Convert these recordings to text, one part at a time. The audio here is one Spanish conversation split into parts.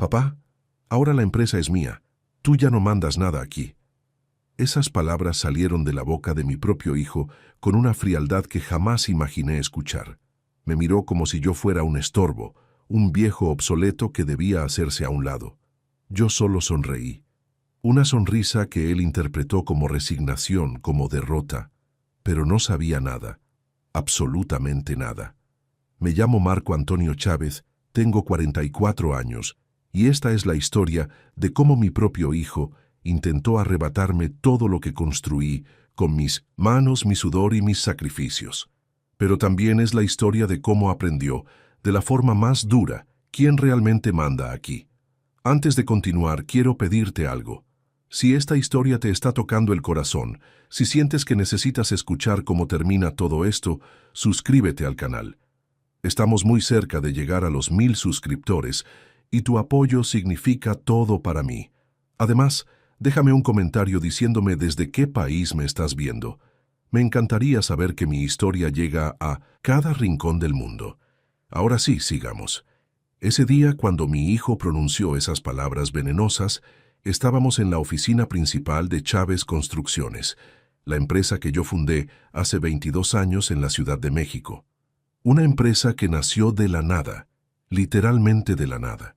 Papá, ahora la empresa es mía. Tú ya no mandas nada aquí. Esas palabras salieron de la boca de mi propio hijo con una frialdad que jamás imaginé escuchar. Me miró como si yo fuera un estorbo, un viejo obsoleto que debía hacerse a un lado. Yo solo sonreí. Una sonrisa que él interpretó como resignación, como derrota. Pero no sabía nada, absolutamente nada. Me llamo Marco Antonio Chávez, tengo 44 años, y esta es la historia de cómo mi propio hijo intentó arrebatarme todo lo que construí con mis manos, mi sudor y mis sacrificios. Pero también es la historia de cómo aprendió, de la forma más dura, quién realmente manda aquí. Antes de continuar, quiero pedirte algo. Si esta historia te está tocando el corazón, si sientes que necesitas escuchar cómo termina todo esto, suscríbete al canal. Estamos muy cerca de llegar a los 1000 suscriptores y tu apoyo significa todo para mí. Además, déjame un comentario diciéndome desde qué país me estás viendo. Me encantaría saber que mi historia llega a cada rincón del mundo. Ahora sí, sigamos. Ese día, cuando mi hijo pronunció esas palabras venenosas, estábamos en la oficina principal de Chávez Construcciones, la empresa que yo fundé hace 22 años en la Ciudad de México. Una empresa que nació de la nada, literalmente de la nada.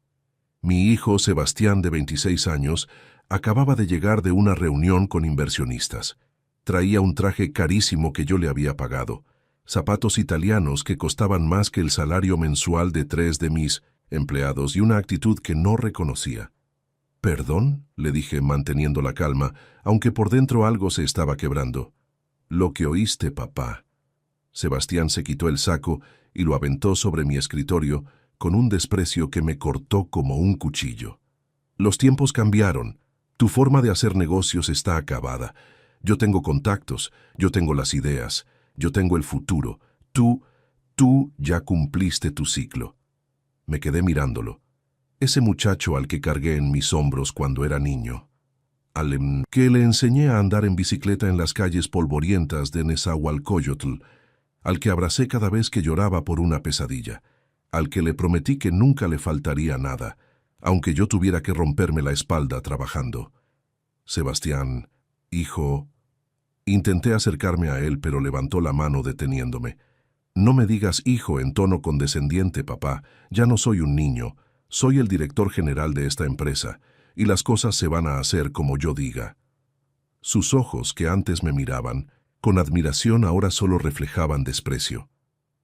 Mi hijo Sebastián, de 26 años, acababa de llegar de una reunión con inversionistas. Traía un traje carísimo que yo le había pagado, zapatos italianos que costaban más que el salario mensual de 3 de mis empleados y una actitud que no reconocía. «¿Perdón?», le dije manteniendo la calma, aunque por dentro algo se estaba quebrando. «Lo que oíste, papá». Sebastián se quitó el saco y lo aventó sobre mi escritorio con un desprecio que me cortó como un cuchillo. «Los tiempos cambiaron. Tu forma de hacer negocios está acabada. Yo tengo contactos, yo tengo las ideas, yo tengo el futuro. Tú ya cumpliste tu ciclo». Me quedé mirándolo. Ese muchacho al que cargué en mis hombros cuando era niño. Al que le enseñé a andar en bicicleta en las calles polvorientas de Nezahualcóyotl. Al que abracé cada vez que lloraba por una pesadilla. Al que le prometí que nunca le faltaría nada, aunque yo tuviera que romperme la espalda trabajando. «Sebastián, hijo...». Intenté acercarme a él, pero levantó la mano deteniéndome. «No me digas hijo en tono condescendiente, papá. Ya no soy un niño. Soy el director general de esta empresa, y las cosas se van a hacer como yo diga». Sus ojos, que antes me miraban, con admiración ahora solo reflejaban desprecio.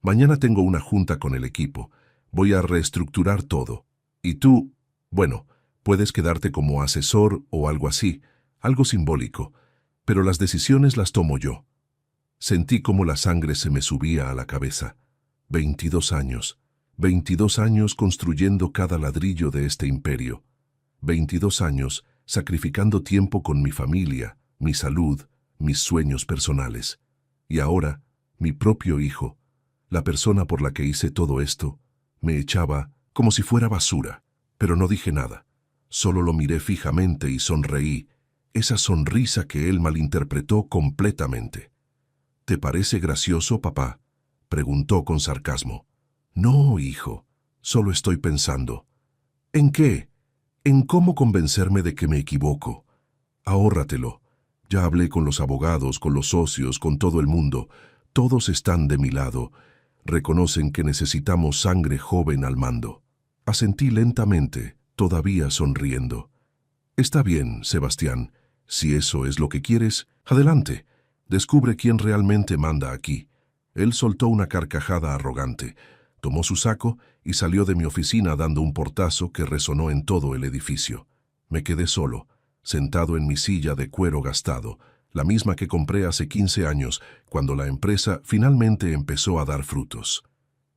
«Mañana tengo una junta con el equipo. Voy a reestructurar todo. Y tú, bueno, puedes quedarte como asesor o algo así, algo simbólico, pero las decisiones las tomo yo». Sentí como la sangre se me subía a la cabeza. 22 años. 22 años construyendo cada ladrillo de este imperio. 22 años sacrificando tiempo con mi familia, mi salud, mis sueños personales. Y ahora, mi propio hijo, la persona por la que hice todo esto, me echaba como si fuera basura. Pero no dije nada. Solo lo miré fijamente y sonreí, esa sonrisa que él malinterpretó completamente. «¿Te parece gracioso, papá?», preguntó con sarcasmo. «No, hijo, solo estoy pensando». «¿En qué?». «En cómo convencerme de que me equivoco». «Ahórratelo. Ya hablé con los abogados, con los socios, con todo el mundo. Todos están de mi lado. Reconocen que necesitamos sangre joven al mando». Asentí lentamente, todavía sonriendo. «Está bien, Sebastián. Si eso es lo que quieres, adelante. Descubre quién realmente manda aquí». Él soltó una carcajada arrogante, tomó su saco y salió de mi oficina dando un portazo que resonó en todo el edificio. Me quedé solo, sentado en mi silla de cuero gastado, la misma que compré hace 15 años, cuando la empresa finalmente empezó a dar frutos.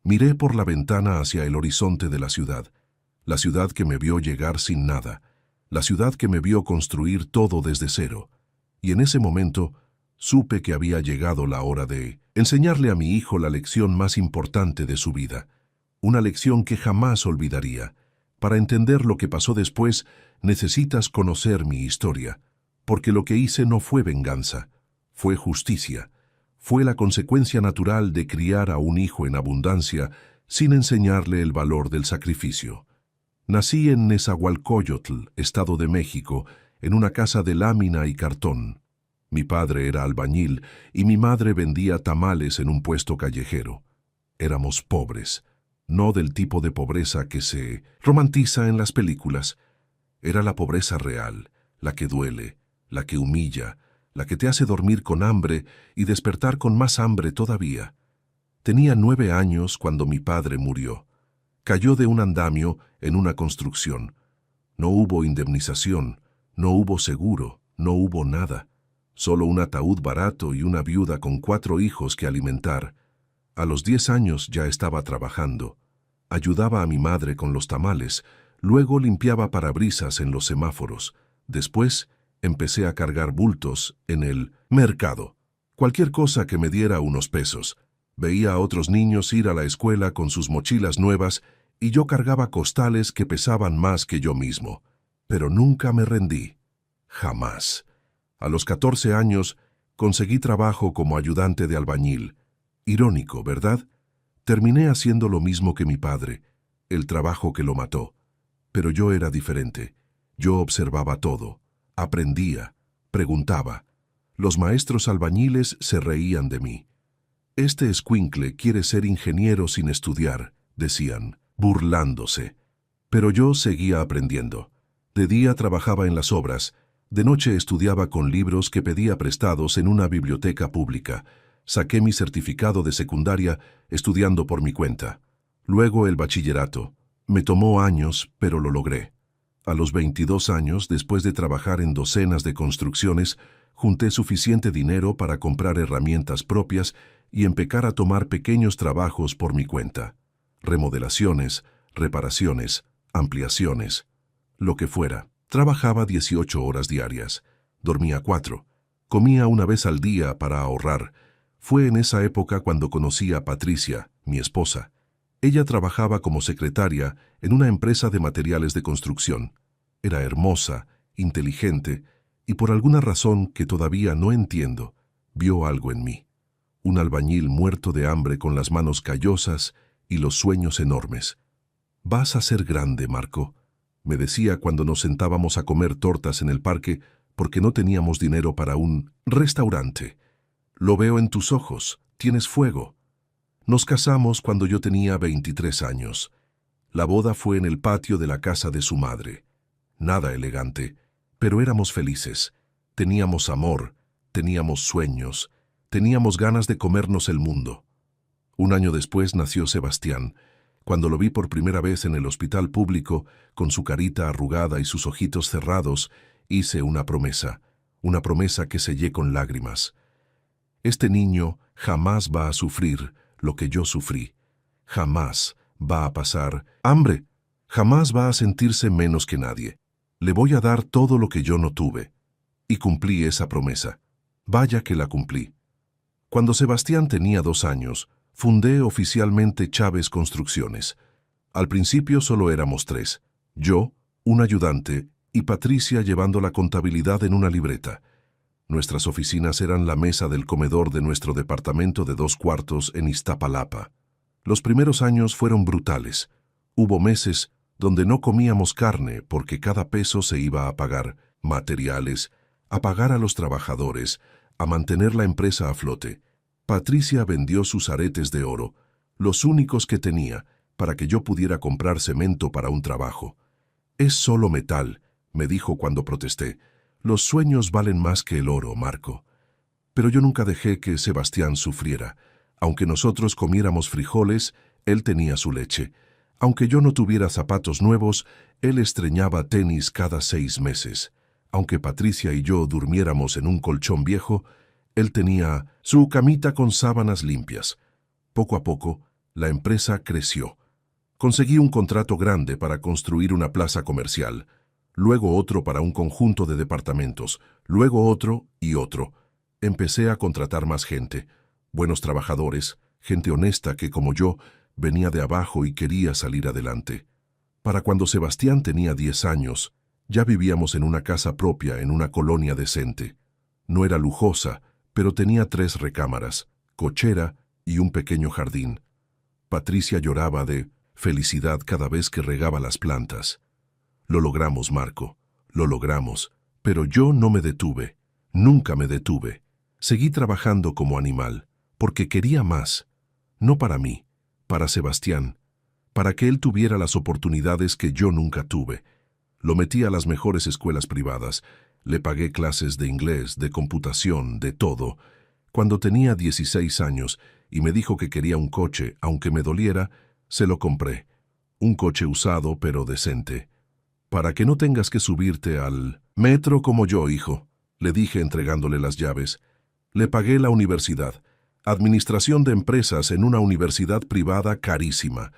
Miré por la ventana hacia el horizonte de la ciudad que me vio llegar sin nada, la ciudad que me vio construir todo desde cero. Y en ese momento supe que había llegado la hora de enseñarle a mi hijo la lección más importante de su vida, una lección que jamás olvidaría. Para entender lo que pasó después, necesitas conocer mi historia, porque lo que hice no fue venganza, fue justicia, fue la consecuencia natural de criar a un hijo en abundancia sin enseñarle el valor del sacrificio. Nací en Nezahualcóyotl, Estado de México, en una casa de lámina y cartón. Mi padre era albañil y mi madre vendía tamales en un puesto callejero. Éramos pobres, no del tipo de pobreza que se romantiza en las películas. Era la pobreza real, la que duele, la que humilla, la que te hace dormir con hambre y despertar con más hambre todavía. Tenía 9 años cuando mi padre murió. Cayó de un andamio en una construcción. No hubo indemnización, no hubo seguro, no hubo nada. Solo un ataúd barato y una viuda con 4 hijos que alimentar. A los 10 años ya estaba trabajando. Ayudaba a mi madre con los tamales, luego limpiaba parabrisas en los semáforos. Después empecé a cargar bultos en el mercado. Cualquier cosa que me diera unos pesos. Veía a otros niños ir a la escuela con sus mochilas nuevas y yo cargaba costales que pesaban más que yo mismo. Pero nunca me rendí. Jamás. A los 14 años conseguí trabajo como ayudante de albañil. Irónico, ¿verdad? Terminé haciendo lo mismo que mi padre, el trabajo que lo mató. Pero yo era diferente. Yo observaba todo, aprendía, preguntaba. Los maestros albañiles se reían de mí. Este escuincle quiere ser ingeniero sin estudiar, decían, burlándose. Pero yo seguía aprendiendo. De día trabajaba en las obras, de noche estudiaba con libros que pedía prestados en una biblioteca pública. Saqué mi certificado de secundaria estudiando por mi cuenta. Luego el bachillerato. Me tomó años, pero lo logré. A los 22 años, después de trabajar en docenas de construcciones, junté suficiente dinero para comprar herramientas propias y empezar a tomar pequeños trabajos por mi cuenta. Remodelaciones, reparaciones, ampliaciones, lo que fuera. Trabajaba 18 horas diarias. Dormía 4. Comía una vez al día para ahorrar. Fue en esa época cuando conocí a Patricia, mi esposa. Ella trabajaba como secretaria en una empresa de materiales de construcción. Era hermosa, inteligente y por alguna razón que todavía no entiendo, vio algo en mí. Un albañil muerto de hambre con las manos callosas y los sueños enormes. «Vas a ser grande, Marco», me decía cuando nos sentábamos a comer tortas en el parque porque no teníamos dinero para un restaurante. «Lo veo en tus ojos, tienes fuego». Nos casamos cuando yo tenía 23 años. La boda fue en el patio de la casa de su madre. Nada elegante, pero éramos felices. Teníamos amor, teníamos sueños, teníamos ganas de comernos el mundo. Un año después nació Sebastián. Cuando lo vi por primera vez en el hospital público, con su carita arrugada y sus ojitos cerrados, hice una promesa que sellé con lágrimas. Este niño jamás va a sufrir lo que yo sufrí. Jamás va a pasar hambre. Jamás va a sentirse menos que nadie. Le voy a dar todo lo que yo no tuve. Y cumplí esa promesa. Vaya que la cumplí. Cuando Sebastián tenía 2 años, fundé oficialmente Chávez Construcciones. Al principio solo éramos 3. Yo, un ayudante, y Patricia llevando la contabilidad en una libreta. Nuestras oficinas eran la mesa del comedor de nuestro departamento de 2 cuartos en Iztapalapa. Los primeros años fueron brutales. Hubo meses donde no comíamos carne porque cada peso se iba a pagar materiales, a pagar a los trabajadores, a mantener la empresa a flote. Patricia vendió sus aretes de oro, los únicos que tenía, para que yo pudiera comprar cemento para un trabajo. «Es solo metal», me dijo cuando protesté. «Los sueños valen más que el oro, Marco». Pero yo nunca dejé que Sebastián sufriera. Aunque nosotros comiéramos frijoles, él tenía su leche. Aunque yo no tuviera zapatos nuevos, él estreñaba tenis cada 6 meses. Aunque Patricia y yo durmiéramos en un colchón viejo, él tenía su camita con sábanas limpias. Poco a poco, la empresa creció. Conseguí un contrato grande para construir una plaza comercial, luego otro para un conjunto de departamentos, luego otro y otro. Empecé a contratar más gente, buenos trabajadores, gente honesta que, como yo, venía de abajo y quería salir adelante. Para cuando Sebastián tenía 10 años, ya vivíamos en una casa propia en una colonia decente. No era lujosa, pero tenía 3 recámaras, cochera y un pequeño jardín. Patricia lloraba de felicidad cada vez que regaba las plantas. Lo logramos, Marco, lo logramos, pero yo no me detuve, nunca me detuve. Seguí trabajando como animal, porque quería más, no para mí, para Sebastián, para que él tuviera las oportunidades que yo nunca tuve. Lo metí a las mejores escuelas privadas, le pagué clases de inglés, de computación, de todo. Cuando tenía 16 años y me dijo que quería un coche, aunque me doliera, se lo compré. Un coche usado pero decente. Para que no tengas que subirte al metro como yo, hijo, le dije entregándole las llaves. Le pagué la universidad, administración de empresas en una universidad privada carísima.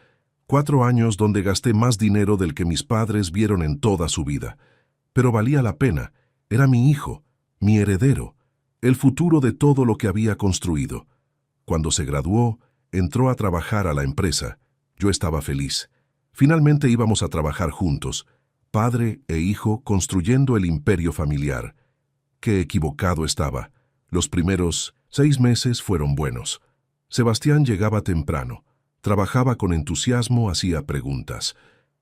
4 años donde gasté más dinero del que mis padres vieron en toda su vida. Pero valía la pena. Era mi hijo, mi heredero, el futuro de todo lo que había construido. Cuando se graduó, entró a trabajar a la empresa. Yo estaba feliz. Finalmente íbamos a trabajar juntos, padre e hijo construyendo el imperio familiar. Qué equivocado estaba. Los primeros 6 meses fueron buenos. Sebastián llegaba temprano. Trabajaba con entusiasmo, hacía preguntas.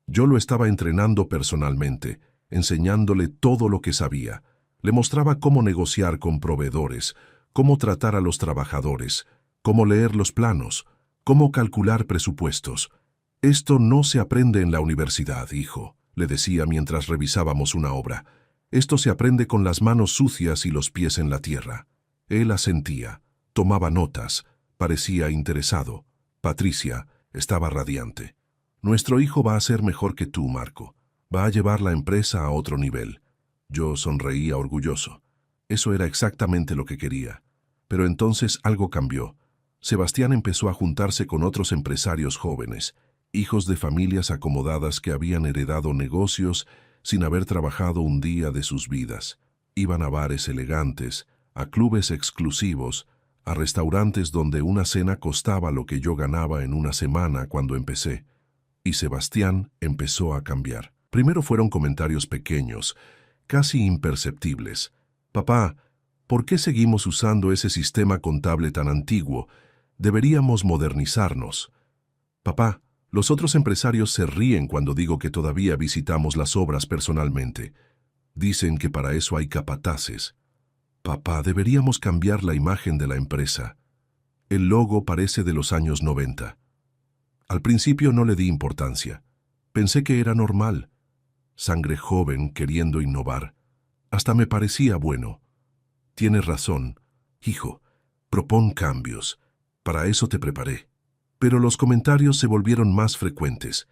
Yo lo estaba entrenando personalmente, enseñándole todo lo que sabía. Le mostraba cómo negociar con proveedores, cómo tratar a los trabajadores, cómo leer los planos, cómo calcular presupuestos. Esto no se aprende en la universidad, hijo, le decía mientras revisábamos una obra. Esto se aprende con las manos sucias y los pies en la tierra. Él asentía, tomaba notas, parecía interesado. Patricia estaba radiante. Nuestro hijo va a ser mejor que tú, Marco. Va a llevar la empresa a otro nivel. Yo sonreía orgulloso. Eso era exactamente lo que quería. Pero entonces algo cambió. Sebastián empezó a juntarse con otros empresarios jóvenes, hijos de familias acomodadas que habían heredado negocios sin haber trabajado un día de sus vidas. Iban a bares elegantes, a clubes exclusivos, a restaurantes donde una cena costaba lo que yo ganaba en una semana cuando empecé. Y Sebastián empezó a cambiar. Primero fueron comentarios pequeños, casi imperceptibles. Papá, ¿por qué seguimos usando ese sistema contable tan antiguo? Deberíamos modernizarnos. Papá, los otros empresarios se ríen cuando digo que todavía visitamos las obras personalmente. Dicen que para eso hay capataces. Papá, deberíamos cambiar la imagen de la empresa. El logo parece de los años 90. Al principio no le di importancia. Pensé que era normal. Sangre joven queriendo innovar. Hasta me parecía bueno. Tienes razón, hijo. Propón cambios. Para eso te preparé. Pero los comentarios se volvieron más frecuentes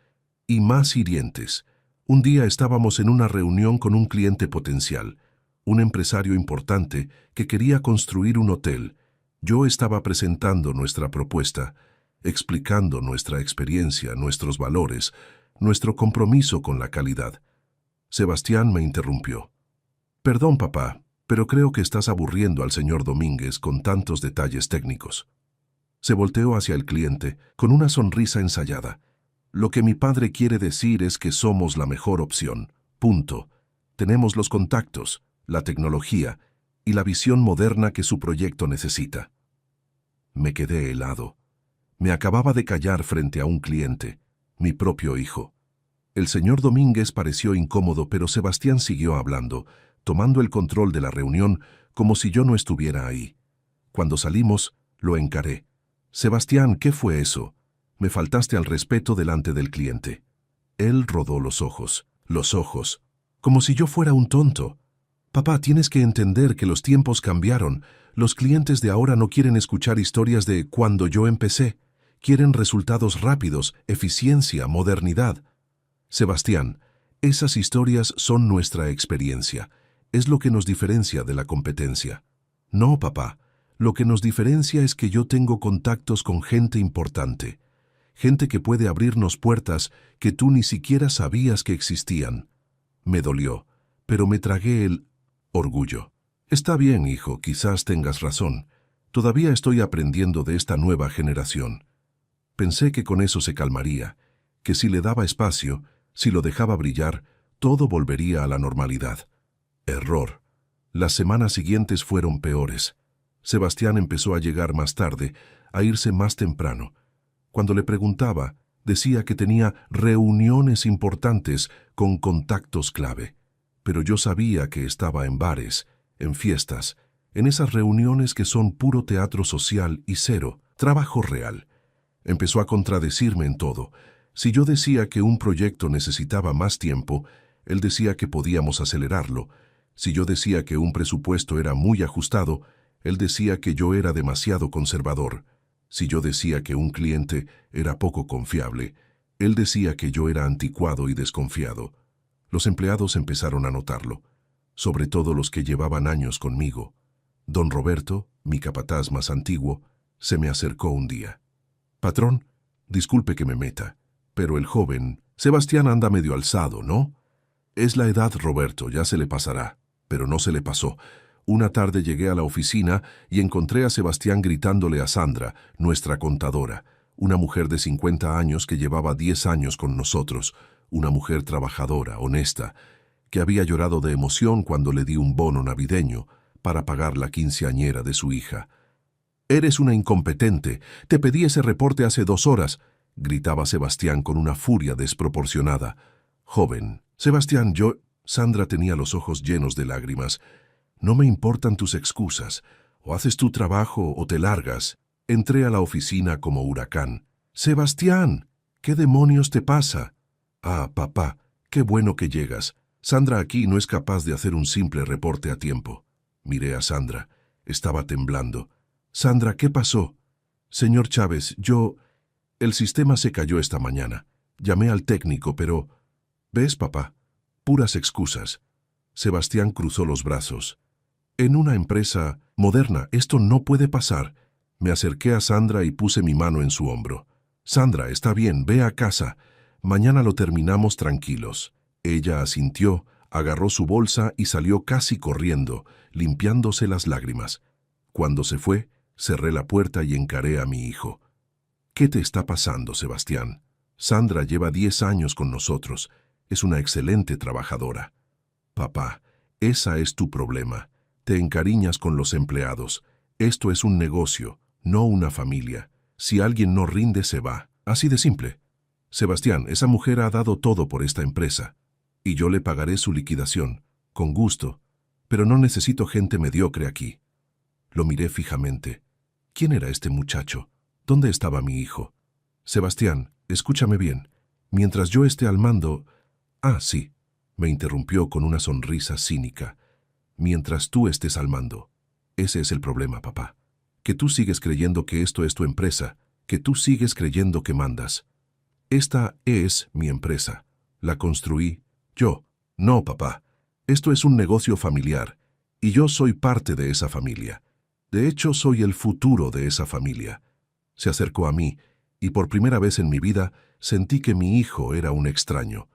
y más hirientes. Un día estábamos en una reunión con un cliente potencial, un empresario importante que quería construir un hotel. Yo estaba presentando nuestra propuesta, explicando nuestra experiencia, nuestros valores, nuestro compromiso con la calidad. Sebastián me interrumpió. Perdón, papá, pero creo que estás aburriendo al señor Domínguez con tantos detalles técnicos. Se volteó hacia el cliente con una sonrisa ensayada. Lo que mi padre quiere decir es que somos la mejor opción. Punto. Tenemos los contactos, la tecnología y la visión moderna que su proyecto necesita. Me quedé helado. Me acababa de callar frente a un cliente, mi propio hijo. El señor Domínguez pareció incómodo, pero Sebastián siguió hablando, tomando el control de la reunión como si yo no estuviera ahí. Cuando salimos, lo encaré. Sebastián, ¿qué fue eso? Me faltaste al respeto delante del cliente. Él rodó los ojos, como si yo fuera un tonto. Papá, tienes que entender que los tiempos cambiaron. Los clientes de ahora no quieren escuchar historias de cuando yo empecé. Quieren resultados rápidos, eficiencia, modernidad. Sebastián, esas historias son nuestra experiencia. Es lo que nos diferencia de la competencia. No, papá. Lo que nos diferencia es que yo tengo contactos con gente importante. Gente que puede abrirnos puertas que tú ni siquiera sabías que existían. Me dolió, pero me tragué el orgullo. Está bien, hijo, quizás tengas razón. Todavía estoy aprendiendo de esta nueva generación. Pensé que con eso se calmaría, que si le daba espacio, si lo dejaba brillar, todo volvería a la normalidad. Error. Las semanas siguientes fueron peores. Sebastián empezó a llegar más tarde, a irse más temprano. Cuando le preguntaba, Decía que tenía reuniones importantes con contactos clave. Pero yo sabía que estaba en bares, en fiestas, en esas reuniones que son puro teatro social y cero, trabajo real. Empezó a contradecirme en todo. Si yo decía que un proyecto necesitaba más tiempo, él decía que podíamos acelerarlo. Si yo decía que un presupuesto era muy ajustado, él decía que yo era demasiado conservador. Si yo decía que un cliente era poco confiable, él decía que yo era anticuado y desconfiado. Los empleados empezaron a notarlo, sobre todo los que llevaban años conmigo. Don Roberto, mi capataz más antiguo, se me acercó un día. «Patrón, disculpe que me meta, pero el joven, Sebastián, anda medio alzado, ¿no?» «Es la edad, Roberto, ya se le pasará». Pero no se le pasó. Una tarde llegué a la oficina y encontré a Sebastián gritándole a Sandra, nuestra contadora, una mujer de 50 años que llevaba 10 años con nosotros, una mujer trabajadora, honesta, que había llorado de emoción cuando le di un bono navideño para pagar la quinceañera de su hija. «Eres una incompetente. Te pedí ese reporte hace 2 horas», gritaba Sebastián con una furia desproporcionada. «Joven, Sebastián, yo...» Sandra tenía los ojos llenos de lágrimas. «No me importan tus excusas. O haces tu trabajo o te largas». Entré a la oficina como huracán. «Sebastián, ¿qué demonios te pasa?» «Ah, papá, qué bueno que llegas. Sandra aquí no es capaz de hacer un simple reporte a tiempo». Miré a Sandra. Estaba temblando. «Sandra, ¿qué pasó?» «Señor Chávez, el sistema se cayó esta mañana. Llamé al técnico, pero...» «¿Ves, papá? Puras excusas». Sebastián cruzó los brazos. «En una empresa moderna esto no puede pasar». Me acerqué a Sandra y puse mi mano en su hombro. «Sandra, está bien, ve a casa. Mañana lo terminamos tranquilos». Ella asintió, agarró su bolsa y salió casi corriendo, limpiándose las lágrimas. Cuando se fue, cerré la puerta y encaré a mi hijo. «¿Qué te está pasando, Sebastián? Sandra lleva 10 años con nosotros. Es una excelente trabajadora». «Papá, esa es tu problema. Te encariñas con los empleados. Esto es un negocio, no una familia. Si alguien no rinde, se va. Así de simple. Sebastián, esa mujer ha dado todo por esta empresa. Y yo le pagaré su liquidación, con gusto. Pero no necesito gente mediocre aquí». Lo miré fijamente. ¿Quién era este muchacho? ¿Dónde estaba mi hijo? «Sebastián, escúchame bien. Mientras yo esté al mando...» «Ah, sí», me interrumpió con una sonrisa cínica. «Mientras tú estés al mando. Ese es el problema, papá. Que tú sigues creyendo que esto es tu empresa, que tú sigues creyendo que mandas. Esta es mi empresa. La construí yo. No, papá. Esto es un negocio familiar, y yo soy parte de esa familia. De hecho, soy el futuro de esa familia». Se acercó a mí, y por primera vez en mi vida sentí que mi hijo era un extraño.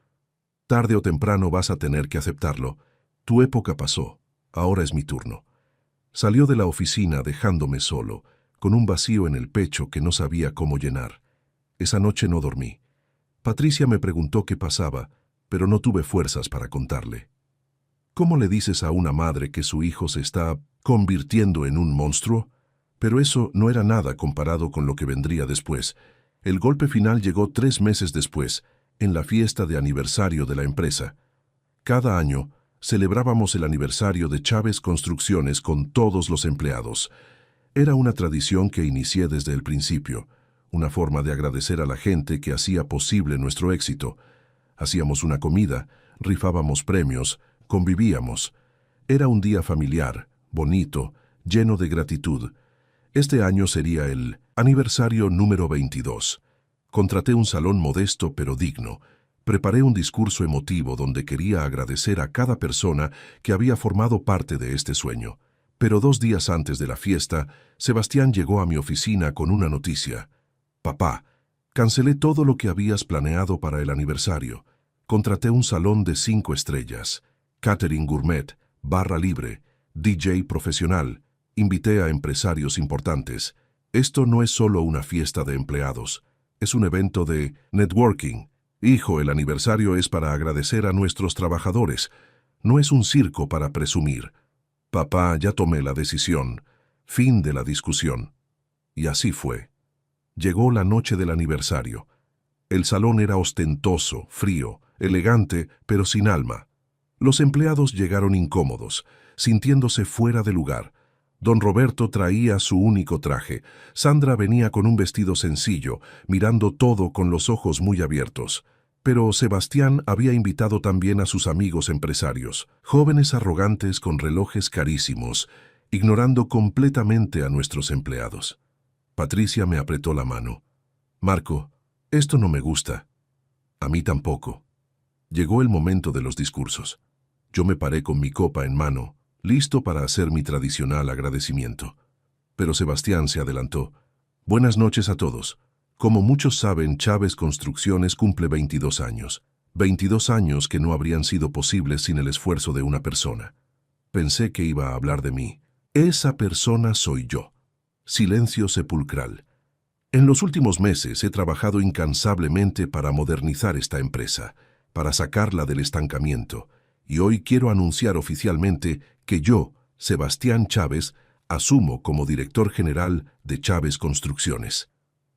«Tarde o temprano vas a tener que aceptarlo. Tu época pasó. Ahora es mi turno». Salió de la oficina dejándome solo, con un vacío en el pecho que no sabía cómo llenar. Esa noche no dormí. Patricia me preguntó qué pasaba, pero no tuve fuerzas para contarle. ¿Cómo le dices a una madre que su hijo se está convirtiendo en un monstruo? Pero eso no era nada comparado con lo que vendría después. El golpe final llegó 3 meses después, en la fiesta de aniversario de la empresa. Cada año celebrábamos el aniversario de Chávez Construcciones con todos los empleados. Era una tradición que inicié desde el principio, una forma de agradecer a la gente que hacía posible nuestro éxito. Hacíamos una comida, rifábamos premios, convivíamos. Era un día familiar, bonito, lleno de gratitud. Este año sería el aniversario número 22. Contraté un salón modesto pero digno. Preparé un discurso emotivo donde quería agradecer a cada persona que había formado parte de este sueño. Pero 2 días antes de la fiesta, Sebastián llegó a mi oficina con una noticia. «Papá, cancelé todo lo que habías planeado para el aniversario. Contraté un salón de 5 estrellas, catering gourmet, barra libre, DJ profesional. Invité a empresarios importantes. Esto no es solo una fiesta de empleados. Es un evento de networking. Hijo, el aniversario es para agradecer a nuestros trabajadores. No es un circo para presumir. Papá, ya tomé la decisión. Fin de la discusión». Y así fue. Llegó la noche del aniversario. El salón era ostentoso, frío, elegante, pero sin alma. Los empleados llegaron incómodos, sintiéndose fuera de lugar. Don Roberto traía su único traje. Sandra venía con un vestido sencillo, mirando todo con los ojos muy abiertos. Pero Sebastián había invitado también a sus amigos empresarios, jóvenes arrogantes con relojes carísimos, ignorando completamente a nuestros empleados. Patricia me apretó la mano. «Marco, esto no me gusta». «A mí tampoco». Llegó el momento de los discursos. Yo me paré con mi copa en mano, listo para hacer mi tradicional agradecimiento. Pero Sebastián se adelantó. «Buenas noches a todos. Como muchos saben, Chávez Construcciones cumple 22 años. 22 años que no habrían sido posibles sin el esfuerzo de una persona. Pensé que iba a hablar de mí. Esa persona soy yo». Silencio sepulcral. En los últimos meses he trabajado incansablemente para modernizar esta empresa, para sacarla del estancamiento, y hoy quiero anunciar oficialmente que yo, Sebastián Chávez, asumo como director general de Chávez Construcciones.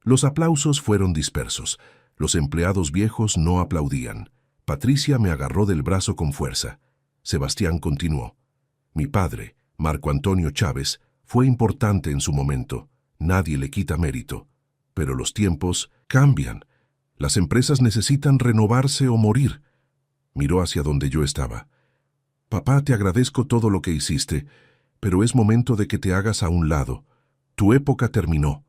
Los aplausos fueron dispersos. Los empleados viejos no aplaudían. Patricia me agarró del brazo con fuerza. Sebastián continuó. Mi padre, Marco Antonio Chávez, fue importante en su momento. Nadie le quita mérito. Pero los tiempos cambian. Las empresas necesitan renovarse o morir. Miró hacia donde yo estaba. Papá, te agradezco todo lo que hiciste, pero es momento de que te hagas a un lado. Tu época terminó.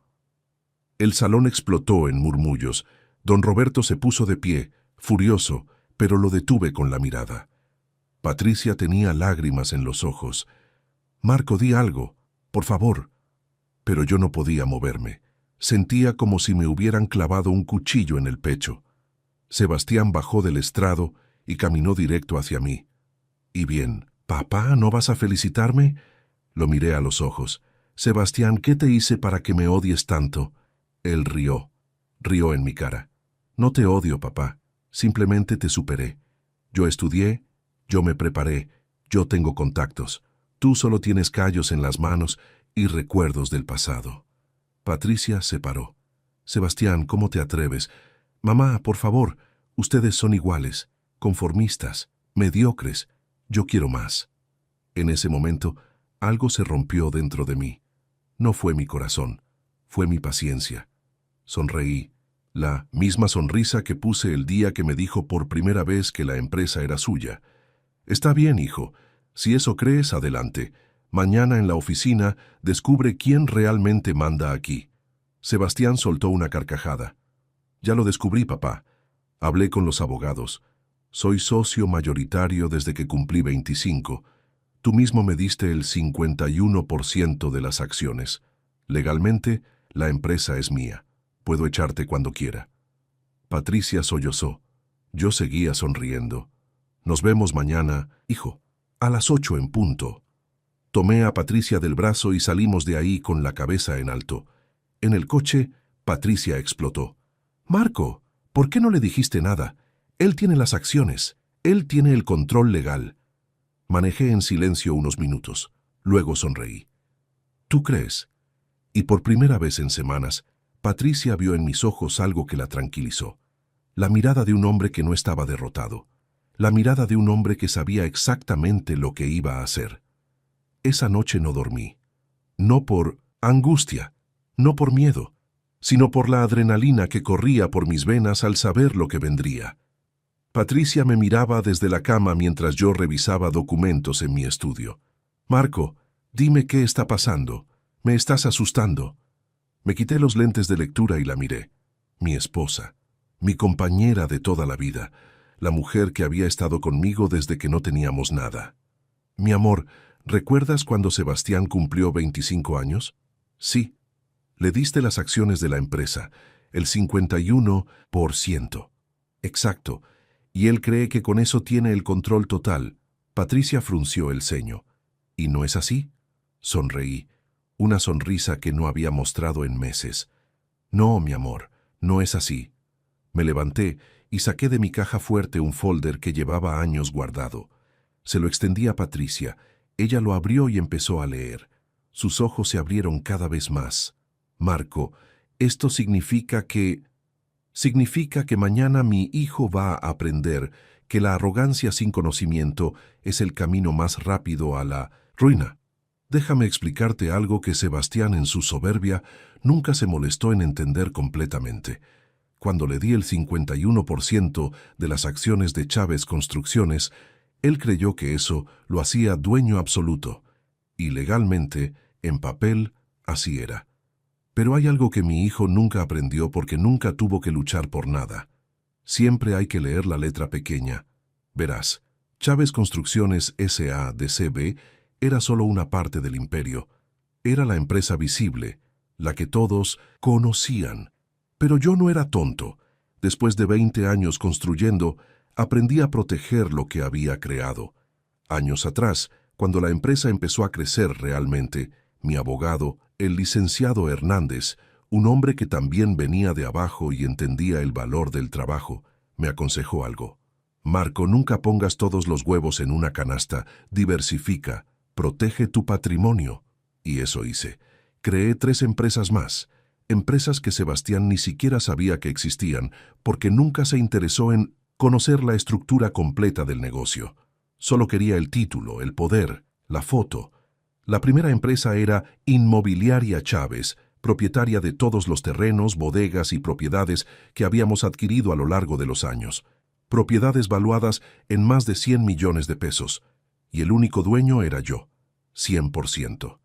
El salón explotó en murmullos. Don Roberto se puso de pie, furioso, pero lo detuve con la mirada. Patricia tenía lágrimas en los ojos. Marco, di algo, por favor. Pero yo no podía moverme. Sentía como si me hubieran clavado un cuchillo en el pecho. Sebastián bajó del estrado y caminó directo hacia mí. «¿Y bien, papá, no vas a felicitarme?» Lo miré a los ojos. «Sebastián, ¿qué te hice para que me odies tanto?» Él rió en mi cara. «No te odio, papá. Simplemente te superé. Yo estudié, yo me preparé, yo tengo contactos. Tú solo tienes callos en las manos y recuerdos del pasado». Patricia se paró. «Sebastián, ¿cómo te atreves? Mamá, por favor, ustedes son iguales, conformistas, mediocres. Yo quiero más». En ese momento, algo se rompió dentro de mí. No fue mi corazón, fue mi paciencia. Sonreí, la misma sonrisa que puse el día que me dijo por primera vez que la empresa era suya. «Está bien, hijo. Si eso crees, adelante. Mañana en la oficina descubre quién realmente manda aquí». Sebastián soltó una carcajada. «Ya lo descubrí, papá. Hablé con los abogados. Soy socio mayoritario desde que cumplí 25. Tú mismo me diste el 51% de las acciones. Legalmente, la empresa es mía. Puedo echarte cuando quiera». Patricia sollozó. Yo seguía sonriendo. «Nos vemos mañana, hijo, a las 8 en punto». Tomé a Patricia del brazo y salimos de ahí con la cabeza en alto. En el coche, Patricia explotó. «Marco, ¿por qué no le dijiste nada? Él tiene las acciones. Él tiene el control legal». Manejé en silencio unos minutos. Luego sonreí. «¿Tú crees?» Y por primera vez en semanas, Patricia vio en mis ojos algo que la tranquilizó. La mirada de un hombre que no estaba derrotado. La mirada de un hombre que sabía exactamente lo que iba a hacer. Esa noche no dormí. No por angustia, no por miedo, sino por la adrenalina que corría por mis venas al saber lo que vendría. Patricia me miraba desde la cama mientras yo revisaba documentos en mi estudio. «Marco, dime qué está pasando. Me estás asustando». Me quité los lentes de lectura y la miré. Mi esposa, mi compañera de toda la vida, la mujer que había estado conmigo desde que no teníamos nada. «Mi amor, ¿recuerdas cuando Sebastián cumplió 25 años? Sí. Le diste las acciones de la empresa, el 51%. Exacto. Y él cree que con eso tiene el control total». Patricia frunció el ceño. «¿Y no es así?» Sonreí, una sonrisa que no había mostrado en meses. «No, mi amor, no es así». Me levanté y saqué de mi caja fuerte un folder que llevaba años guardado. Se lo extendí a Patricia. Ella lo abrió y empezó a leer. Sus ojos se abrieron cada vez más. «Marco, esto significa que...» Significa que mañana mi hijo va a aprender que la arrogancia sin conocimiento es el camino más rápido a la ruina. Déjame explicarte algo que Sebastián en su soberbia nunca se molestó en entender completamente. Cuando le di el 51% de las acciones de Chávez Construcciones, él creyó que eso lo hacía dueño absoluto. Y legalmente, en papel, así era. Pero hay algo que mi hijo nunca aprendió porque nunca tuvo que luchar por nada. Siempre hay que leer la letra pequeña. Verás, Chávez Construcciones S.A.D.C.B. era solo una parte del imperio. Era la empresa visible, la que todos conocían. Pero yo no era tonto. Después de 20 años construyendo, aprendí a proteger lo que había creado. Años atrás, cuando la empresa empezó a crecer realmente, mi abogado, el licenciado Hernández, un hombre que también venía de abajo y entendía el valor del trabajo, me aconsejó algo. Marco, nunca pongas todos los huevos en una canasta, diversifica, protege tu patrimonio. Y eso hice. Creé 3 empresas más, empresas que Sebastián ni siquiera sabía que existían, porque nunca se interesó en conocer la estructura completa del negocio. Solo quería el título, el poder, la foto. La primera empresa era Inmobiliaria Chávez, propietaria de todos los terrenos, bodegas y propiedades que habíamos adquirido a lo largo de los años. Propiedades valuadas en más de 100 millones de pesos. Y el único dueño era yo, 100%.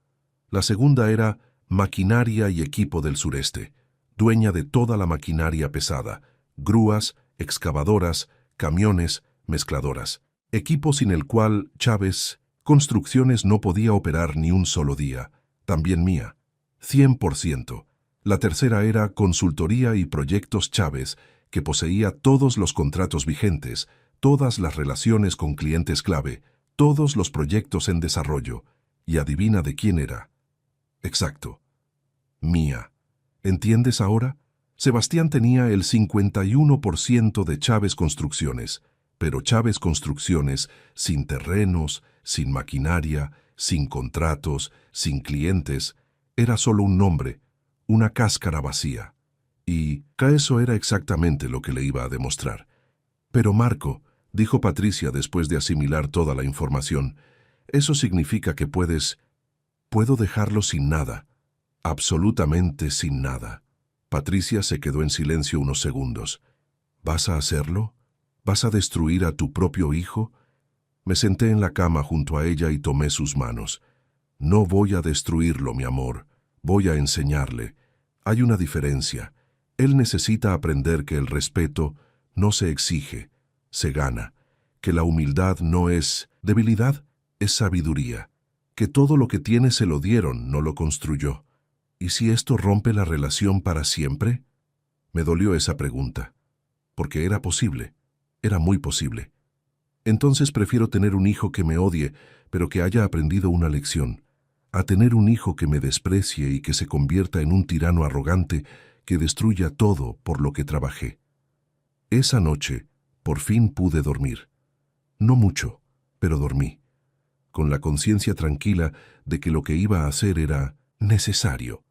La segunda era Maquinaria y Equipo del Sureste, dueña de toda la maquinaria pesada, grúas, excavadoras, camiones, mezcladoras. Equipo sin el cual Chávez Construcciones no podía operar ni un solo día, también mía, 100%. La tercera era Consultoría y Proyectos Chávez, que poseía todos los contratos vigentes, todas las relaciones con clientes clave, todos los proyectos en desarrollo. Y adivina de quién era. Exacto. Mía. ¿Entiendes ahora? Sebastián tenía el 51% de Chávez Construcciones, pero Chávez Construcciones, sin terrenos, sin maquinaria, sin contratos, sin clientes, era solo un nombre, una cáscara vacía. Y eso era exactamente lo que le iba a demostrar. Pero Marco, dijo Patricia después de asimilar toda la información, eso significa que puedo dejarlo sin nada, absolutamente sin nada. Patricia se quedó en silencio unos segundos. ¿Vas a hacerlo? ¿Vas a destruir a tu propio hijo? Me senté en la cama junto a ella y tomé sus manos. No voy a destruirlo, mi amor. Voy a enseñarle. Hay una diferencia. Él necesita aprender que el respeto no se exige, se gana. Que la humildad no es debilidad, es sabiduría. Que todo lo que tiene se lo dieron, no lo construyó. ¿Y si esto rompe la relación para siempre? Me dolió esa pregunta. Porque era posible. Era muy posible. Entonces prefiero tener un hijo que me odie, pero que haya aprendido una lección, a tener un hijo que me desprecie y que se convierta en un tirano arrogante que destruya todo por lo que trabajé. Esa noche, por fin pude dormir. No mucho, pero dormí, con la conciencia tranquila de que lo que iba a hacer era necesario.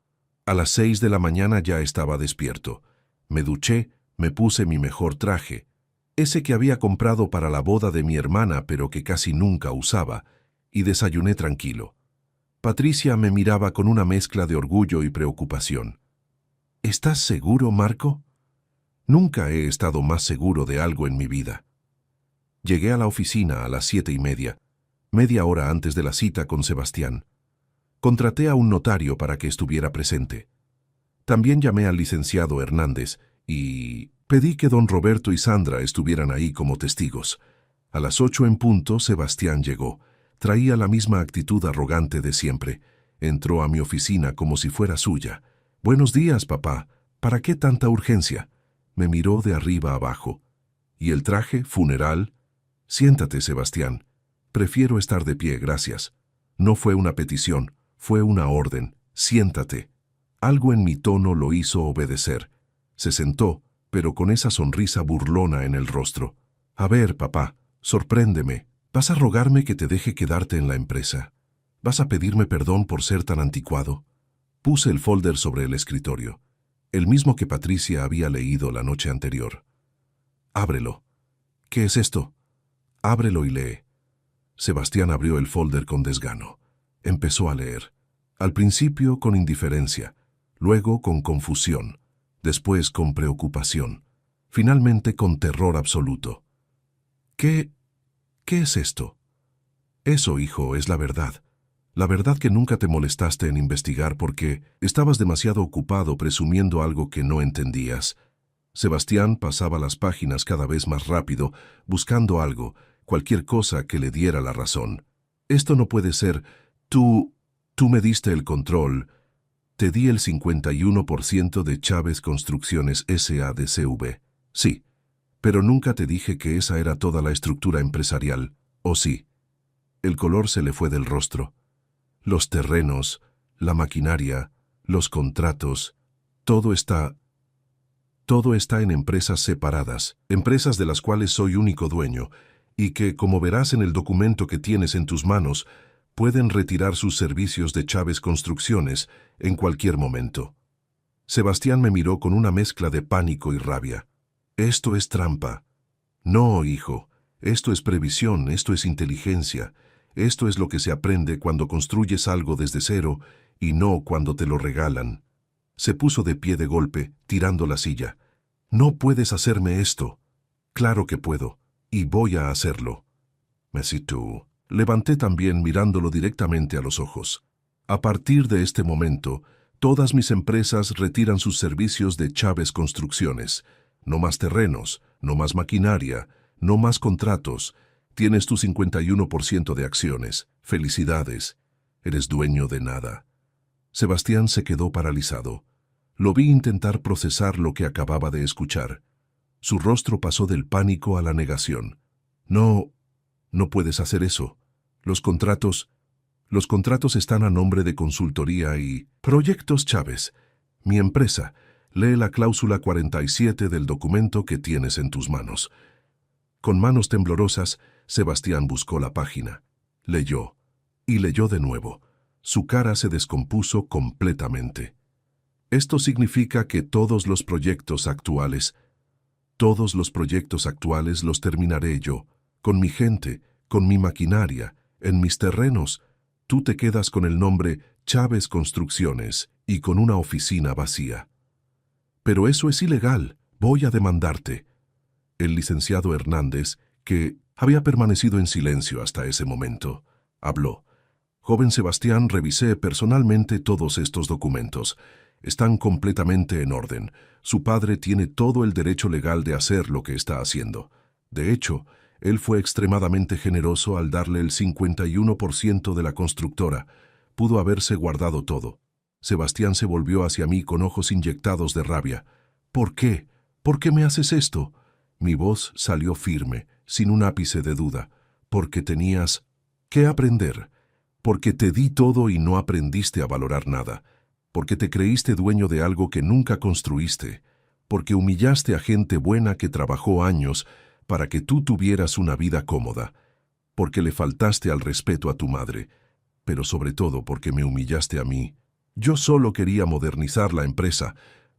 A las 6 de la mañana ya estaba despierto. Me duché, me puse mi mejor traje, ese que había comprado para la boda de mi hermana pero que casi nunca usaba, y desayuné tranquilo. Patricia me miraba con una mezcla de orgullo y preocupación. ¿Estás seguro, Marco? Nunca he estado más seguro de algo en mi vida. Llegué a la oficina a las 7:30, media hora antes de la cita con Sebastián. Contraté a un notario para que estuviera presente. También llamé al licenciado Hernández y pedí que don Roberto y Sandra estuvieran ahí como testigos. A las 8 en punto, Sebastián llegó. Traía la misma actitud arrogante de siempre. Entró a mi oficina como si fuera suya. «Buenos días, papá. ¿Para qué tanta urgencia?» Me miró de arriba abajo. «¿Y el traje funeral?» «Siéntate, Sebastián. Prefiero estar de pie, gracias. No fue una petición, fue una orden. Siéntate». Algo en mi tono lo hizo obedecer. Se sentó, pero con esa sonrisa burlona en el rostro. «A ver, papá, sorpréndeme. ¿Vas a rogarme que te deje quedarte en la empresa? ¿Vas a pedirme perdón por ser tan anticuado?» Puse el folder sobre el escritorio. el mismo que Patricia había leído la noche anterior. «Ábrelo». «¿Qué es esto?» «Ábrelo y lee». Sebastián abrió el folder con desgano. Empezó a leer. Al principio con indiferencia, luego con confusión, después con preocupación, finalmente con terror absoluto. ¿Qué es esto? Eso, hijo, es la verdad. La verdad que nunca te molestaste en investigar porque estabas demasiado ocupado presumiendo algo que no entendías. Sebastián pasaba las páginas cada vez más rápido, buscando algo, cualquier cosa que le diera la razón. Esto no puede ser. Tú me diste el control. Te di el 51% de Chávez Construcciones S.A.D.C.V. Sí, pero nunca te dije que esa era toda la estructura empresarial, ¿o sí? El color se le fue del rostro. Los terrenos, la maquinaria, los contratos, todo está en empresas separadas, empresas de las cuales soy único dueño, y que, como verás en el documento que tienes en tus manos, pueden retirar sus servicios de Chávez Construcciones en cualquier momento. Sebastián me miró con una mezcla de pánico y rabia. Esto es trampa. No, hijo, esto es previsión, esto es inteligencia, esto es lo que se aprende cuando construyes algo desde cero y no cuando te lo regalan. Se puso de pie de golpe, tirando la silla. No puedes hacerme esto. Claro que puedo, y voy a hacerlo. Messi tú. Levanté también mirándolo directamente a los ojos. A partir de este momento, todas mis empresas retiran sus servicios de Chávez Construcciones. No más terrenos, no más maquinaria, no más contratos. Tienes tu 51% de acciones. Felicidades. Eres dueño de nada. Sebastián se quedó paralizado. Lo vi intentar procesar lo que acababa de escuchar. Su rostro pasó del pánico a la negación. No puedes hacer eso. Los contratos están a nombre de Consultoría y Proyectos Chávez. Mi empresa. Lee la cláusula 47 del documento que tienes en tus manos. Con manos temblorosas, Sebastián buscó la página. Leyó. Y leyó de nuevo. Su cara se descompuso completamente. Esto significa que todos los proyectos actuales los terminaré yo, con mi gente, con mi maquinaria, en mis terrenos. Tú te quedas con el nombre Chávez Construcciones y con una oficina vacía. Pero eso es ilegal. Voy a demandarte. El licenciado Hernández, que había permanecido en silencio hasta ese momento, habló. Joven Sebastián, revisé personalmente todos estos documentos. Están completamente en orden. Su padre tiene todo el derecho legal de hacer lo que está haciendo. De hecho, él fue extremadamente generoso al darle el 51% de la constructora. Pudo haberse guardado todo. Sebastián se volvió hacia mí con ojos inyectados de rabia. ¿Por qué? ¿Por qué me haces esto? Mi voz salió firme, sin un ápice de duda. Porque tenías que aprender. Porque te di todo y no aprendiste a valorar nada. Porque te creíste dueño de algo que nunca construiste. Porque humillaste a gente buena que trabajó años para que tú tuvieras una vida cómoda. Porque le faltaste al respeto a tu madre. Pero sobre todo porque me humillaste a mí. Yo solo quería modernizar la empresa.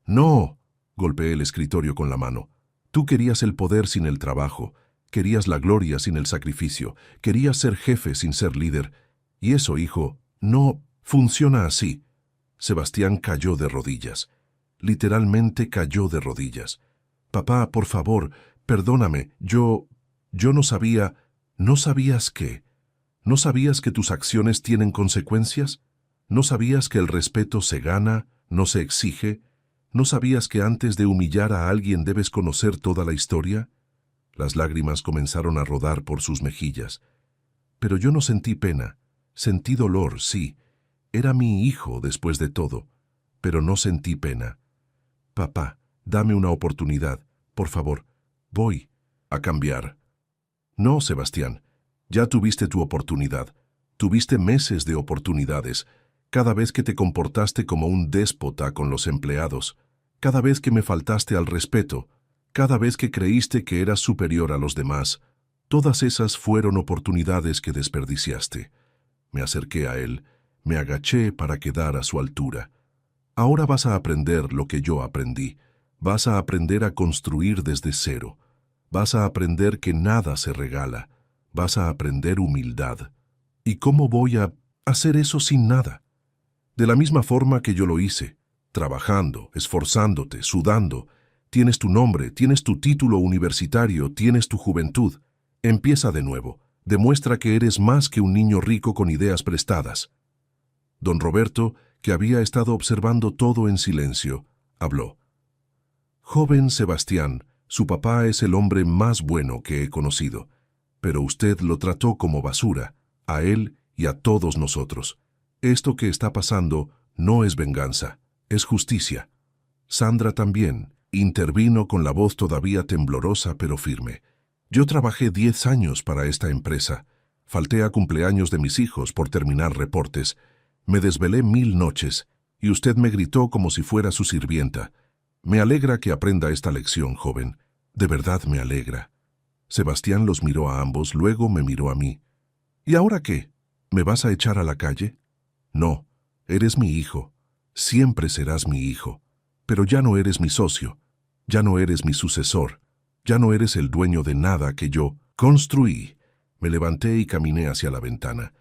¡No! Golpeé el escritorio con la mano. Tú querías el poder sin el trabajo. Querías la gloria sin el sacrificio. Querías ser jefe sin ser líder. Y eso, hijo, no funciona así. Sebastián cayó de rodillas. Literalmente cayó de rodillas. Papá, por favor, perdóname. Yo no sabía. ¿No sabías qué? ¿No sabías que tus acciones tienen consecuencias? ¿No sabías que el respeto se gana, no se exige? ¿No sabías que antes de humillar a alguien debes conocer toda la historia? Las lágrimas comenzaron a rodar por sus mejillas. Pero yo no sentí pena. Sentí dolor, sí. Era mi hijo después de todo. Pero no sentí pena. Papá, dame una oportunidad. Por favor, voy a cambiar. No, Sebastián. Ya tuviste tu oportunidad. Tuviste meses de oportunidades. Cada vez que te comportaste como un déspota con los empleados, cada vez que me faltaste al respeto, cada vez que creíste que eras superior a los demás, todas esas fueron oportunidades que desperdiciaste. Me acerqué a él, me agaché para quedar a su altura. Ahora vas a aprender lo que yo aprendí. Vas a aprender a construir desde cero. Vas a aprender que nada se regala. Vas a aprender humildad. ¿Y cómo voy a hacer eso sin nada? De la misma forma que yo lo hice, trabajando, esforzándote, sudando. Tienes tu nombre, tienes tu título universitario, tienes tu juventud. Empieza de nuevo. Demuestra que eres más que un niño rico con ideas prestadas. Don Roberto, que había estado observando todo en silencio, habló. Joven Sebastián, su papá es el hombre más bueno que he conocido, pero usted lo trató como basura, a él y a todos nosotros. Esto que está pasando no es venganza, es justicia. Sandra también intervino con la voz todavía temblorosa pero firme. Yo trabajé 10 años para esta empresa. Falté a cumpleaños de mis hijos por terminar reportes. Me desvelé 1000 noches y usted me gritó como si fuera su sirvienta. Me alegra que aprenda esta lección, joven. De verdad me alegra. Sebastián los miró a ambos, luego me miró a mí. ¿Y ahora qué? ¿Me vas a echar a la calle? No, eres mi hijo. Siempre serás mi hijo. Pero ya no eres mi socio. Ya no eres mi sucesor. Ya no eres el dueño de nada que yo construí. Me levanté y caminé hacia la ventana.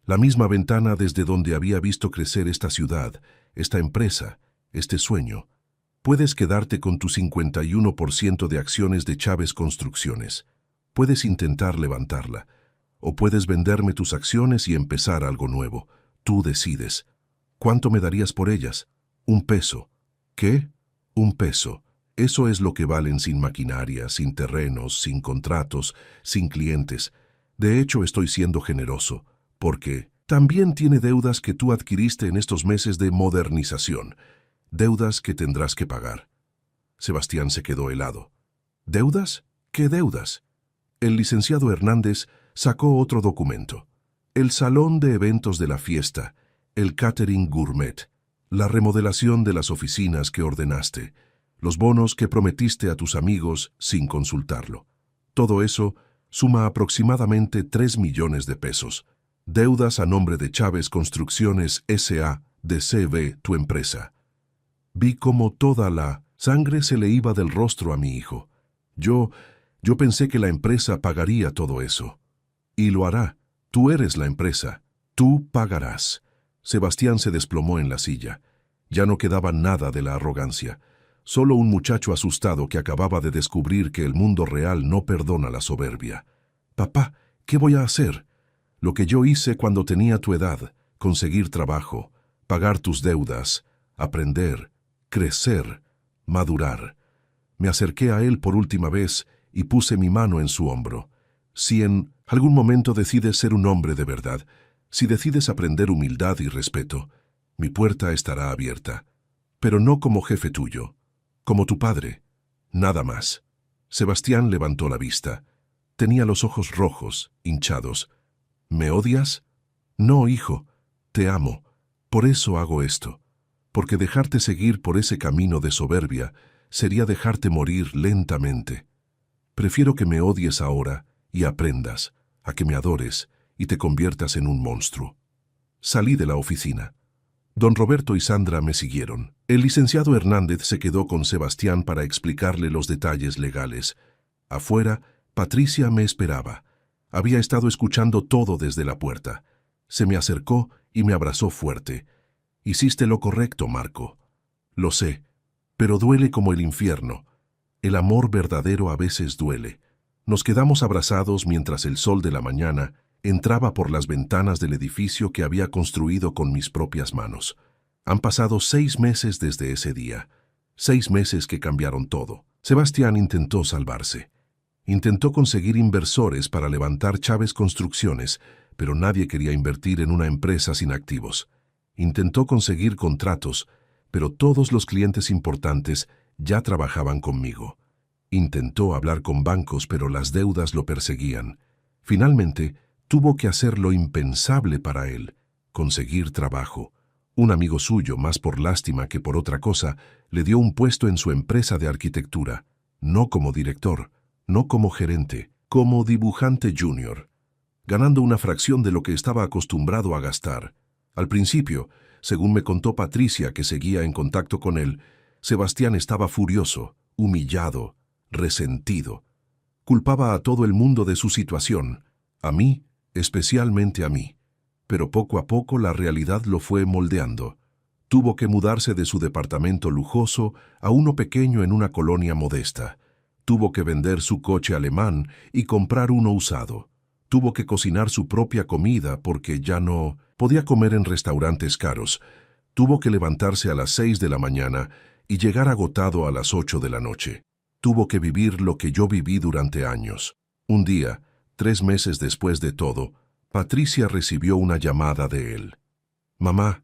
La misma ventana desde donde había visto crecer esta ciudad, esta empresa, este sueño. Puedes quedarte con tu 51% de acciones de Chávez Construcciones. Puedes intentar levantarla. O puedes venderme tus acciones y empezar algo nuevo. Tú decides. ¿Cuánto me darías por ellas? 1 peso. ¿Qué? 1 peso. Eso es lo que valen sin maquinaria, sin terrenos, sin contratos, sin clientes. De hecho, estoy siendo generoso, porque también tiene deudas que tú adquiriste en estos meses de modernización. Deudas que tendrás que pagar. Sebastián se quedó helado. ¿Deudas? ¿Qué deudas? El licenciado Hernández sacó otro documento. El salón de eventos de la fiesta, el catering gourmet, la remodelación de las oficinas que ordenaste, los bonos que prometiste a tus amigos sin consultarlo. Todo eso suma aproximadamente 3 millones de pesos. Deudas a nombre de Chávez Construcciones S.A. de C.V., tu empresa. Vi cómo toda la sangre se le iba del rostro a mi hijo. Yo pensé que la empresa pagaría todo eso. Y lo hará. Tú eres la empresa. Tú pagarás. Sebastián se desplomó en la silla. Ya no quedaba nada de la arrogancia. Solo un muchacho asustado que acababa de descubrir que el mundo real no perdona la soberbia. Papá, ¿qué voy a hacer? Lo que yo hice cuando tenía tu edad, conseguir trabajo, pagar tus deudas, aprender, crecer, madurar. Me acerqué a él por última vez y puse mi mano en su hombro. Si en algún momento decides ser un hombre de verdad, si decides aprender humildad y respeto, mi puerta estará abierta. Pero no como jefe tuyo, como tu padre. Nada más. Sebastián levantó la vista. Tenía los ojos rojos, hinchados. ¿Me odias? No, hijo. Te amo. Por eso hago esto. Porque dejarte seguir por ese camino de soberbia sería dejarte morir lentamente. Prefiero que me odies ahora y aprendas, a que me adores y te conviertas en un monstruo. Salí de la oficina. Don Roberto y Sandra me siguieron. El licenciado Hernández se quedó con Sebastián para explicarle los detalles legales. Afuera, Patricia me esperaba. Había estado escuchando todo desde la puerta. Se me acercó y me abrazó fuerte. Hiciste lo correcto, Marco. Lo sé, pero duele como el infierno. El amor verdadero a veces duele. Nos quedamos abrazados mientras el sol de la mañana entraba por las ventanas del edificio que había construido con mis propias manos. Han pasado 6 meses desde ese día. 6 meses que cambiaron todo. Sebastián intentó salvarse. Intentó conseguir inversores para levantar Chávez Construcciones, pero nadie quería invertir en una empresa sin activos. Intentó conseguir contratos, pero todos los clientes importantes ya trabajaban conmigo. Intentó hablar con bancos, pero las deudas lo perseguían. Finalmente, tuvo que hacer lo impensable para él, conseguir trabajo. Un amigo suyo, más por lástima que por otra cosa, le dio un puesto en su empresa de arquitectura, no como director, no como gerente, como dibujante junior, ganando una fracción de lo que estaba acostumbrado a gastar. Al principio, según me contó Patricia, que seguía en contacto con él, Sebastián estaba furioso, humillado, resentido. Culpaba a todo el mundo de su situación, a mí, especialmente a mí. Pero poco a poco la realidad lo fue moldeando. Tuvo que mudarse de su departamento lujoso a uno pequeño en una colonia modesta. Tuvo que vender su coche alemán y comprar uno usado. Tuvo que cocinar su propia comida porque ya no podía comer en restaurantes caros. Tuvo que levantarse a las 6 de la mañana y llegar agotado a las 8 de la noche. Tuvo que vivir lo que yo viví durante años. Un día, 3 meses después de todo, Patricia recibió una llamada de él. «Mamá,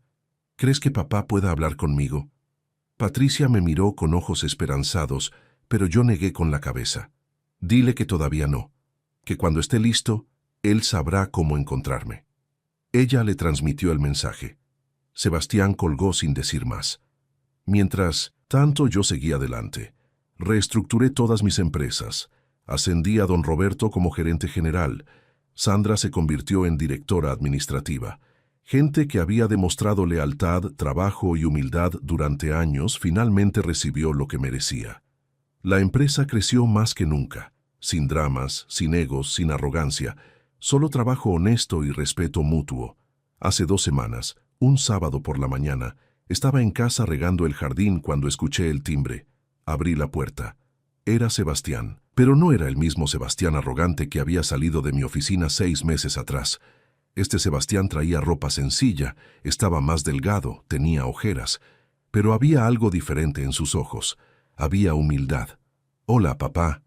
¿crees que papá pueda hablar conmigo?» Patricia me miró con ojos esperanzados, pero yo negué con la cabeza. «Dile que todavía no, que cuando esté listo, él sabrá cómo encontrarme». Ella le transmitió el mensaje. Sebastián colgó sin decir más. Mientras tanto yo seguí adelante. Reestructuré todas mis empresas. Ascendí a don Roberto como gerente general. Sandra se convirtió en directora administrativa. Gente que había demostrado lealtad, trabajo y humildad durante años finalmente recibió lo que merecía. La empresa creció más que nunca, sin dramas, sin egos, sin arrogancia, solo trabajo honesto y respeto mutuo. Hace 2 semanas, un sábado por la mañana, estaba en casa regando el jardín cuando escuché el timbre. Abrí la puerta. Era Sebastián, pero no era el mismo Sebastián arrogante que había salido de mi oficina 6 meses atrás. Este Sebastián traía ropa sencilla, estaba más delgado, tenía ojeras, pero había algo diferente en sus ojos. Había humildad. «Hola, papá».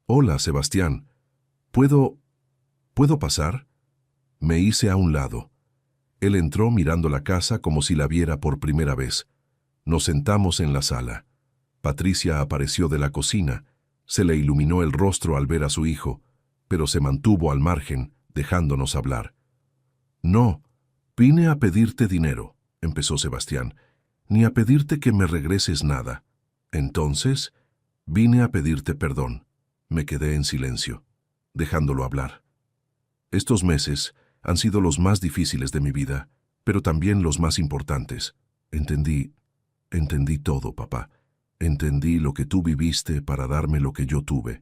«Hola, Sebastián. ¿Puedo pasar?» Me hice a un lado. Él entró mirando la casa como si la viera por primera vez. Nos sentamos en la sala. Patricia apareció de la cocina. Se le iluminó el rostro al ver a su hijo, pero se mantuvo al margen, dejándonos hablar. «No, vine a pedirte dinero», empezó Sebastián, «ni a pedirte que me regreses nada. Entonces, vine a pedirte perdón». Me quedé en silencio, dejándolo hablar. Estos meses han sido los más difíciles de mi vida, pero también los más importantes. Entendí todo, papá. Entendí lo que tú viviste para darme lo que yo tuve.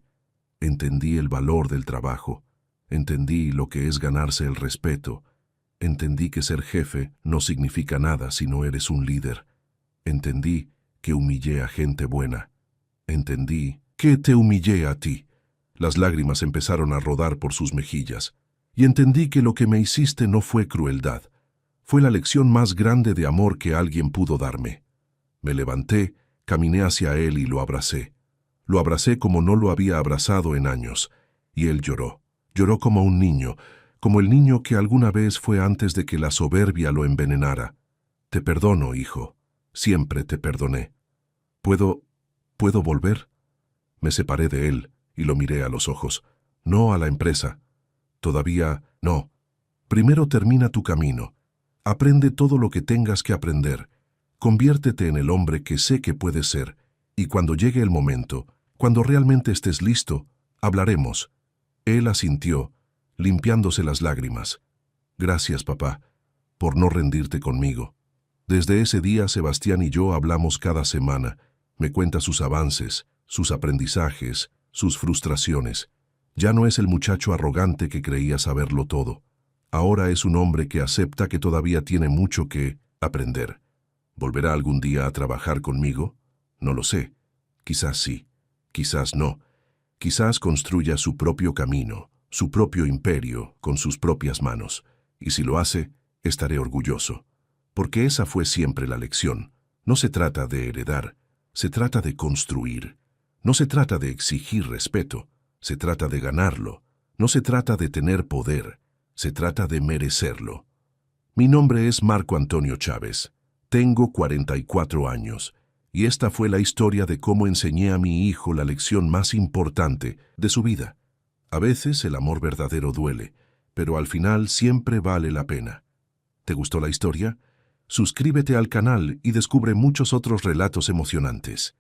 Entendí el valor del trabajo. Entendí lo que es ganarse el respeto. Entendí que ser jefe no significa nada si no eres un líder. Entendí que humillé a gente buena. Entendí que te humillé a ti. Las lágrimas empezaron a rodar por sus mejillas. Y entendí que lo que me hiciste no fue crueldad. Fue la lección más grande de amor que alguien pudo darme. Me levanté, caminé hacia él y lo abracé. Lo abracé como no lo había abrazado en años. Y él lloró. Lloró como un niño, como el niño que alguna vez fue antes de que la soberbia lo envenenara. «Te perdono, hijo. Siempre te perdoné. ¿Puedo volver?» Me separé de él y lo miré a los ojos. «No a la empresa. Todavía no. Primero termina tu camino. Aprende todo lo que tengas que aprender. Conviértete en el hombre que sé que puedes ser. Y cuando llegue el momento, cuando realmente estés listo, hablaremos». Él asintió, limpiándose las lágrimas. «Gracias, papá, por no rendirte conmigo». Desde ese día, Sebastián y yo hablamos cada semana. Me cuenta sus avances, sus aprendizajes, sus frustraciones. Ya no es el muchacho arrogante que creía saberlo todo. Ahora es un hombre que acepta que todavía tiene mucho que aprender. ¿Volverá algún día a trabajar conmigo? No lo sé. Quizás sí, quizás no. Quizás construya su propio camino, su propio imperio, con sus propias manos. Y si lo hace, estaré orgulloso. Porque esa fue siempre la lección. No se trata de heredar, se trata de construir. No se trata de exigir respeto, se trata de ganarlo. No se trata de tener poder, se trata de merecerlo. Mi nombre es Marco Antonio Chávez. Tengo 44 años. Y esta fue la historia de cómo enseñé a mi hijo la lección más importante de su vida. A veces el amor verdadero duele, pero al final siempre vale la pena. ¿Te gustó la historia? Suscríbete al canal y descubre muchos otros relatos emocionantes.